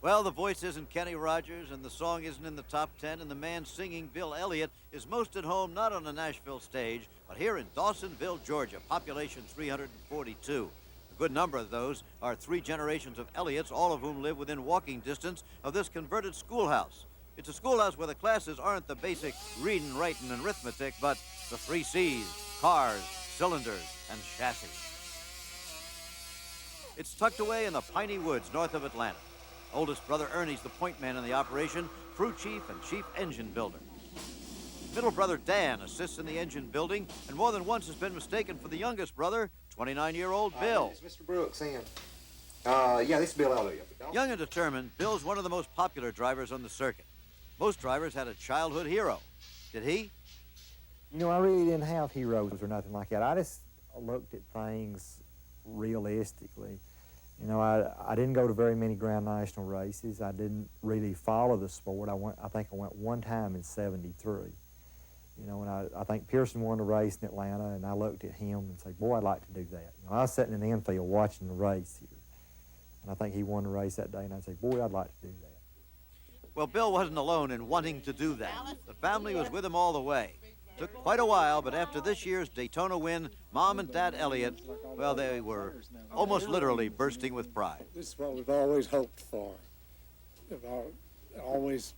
Well, the voice isn't Kenny Rogers, and the song isn't in the top 10, and the man singing, Bill Elliott, is most at home not on a Nashville stage, but here in Dawsonville, Georgia, population 342. A good number of those are three generations of Elliots, all of whom live within walking distance of this converted schoolhouse. It's a schoolhouse where the classes aren't the basic reading, writing, and arithmetic, but the three C's: cars, cylinders, and chassis. It's tucked away in the piney woods north of Atlanta. Oldest brother Ernie's the point man in the operation, crew chief and chief engine builder. Middle brother Dan assists in the engine building and more than once has been mistaken for the youngest brother, 29-year-old Bill. Is Mr. Brooks in? Yeah, this is Bill Elliott. Young and determined, Bill's one of the most popular drivers on the circuit. Most drivers had a childhood hero. Did he? You know, I really didn't have heroes or nothing like that. I just looked at things realistically. You know, I didn't go to very many Grand National races. I didn't really follow the sport. I think I went one time in '73. You know, and I think Pearson won the race in Atlanta, and I looked at him and said, boy, I'd like to do that. You know, I was sitting in the infield watching the race here, and I think he won the race that day, and I'd say, boy, I'd like to do that. Well, Bill wasn't alone in wanting to do that. The family was with him all the way. Took quite a while, but after this year's Daytona win, Mom and Dad Elliott, well, they were almost literally bursting with pride. This is what we've always hoped for. We've always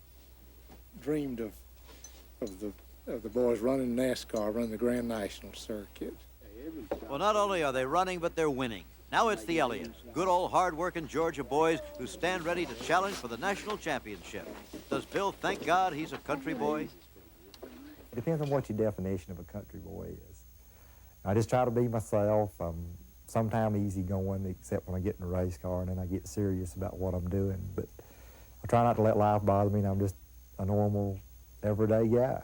dreamed of the boys running NASCAR, running the Grand National circuit. Well, not only are they running, but they're winning. Now it's the Elliots, good old hard-working Georgia boys who stand ready to challenge for the national championship. Does Bill thank God he's a country boy? It depends on what your definition of a country boy is. I just try to be myself. I'm sometimes easygoing, except when I get in a race car, and then I get serious about what I'm doing. But I try not to let life bother me, and I'm just a normal, everyday guy.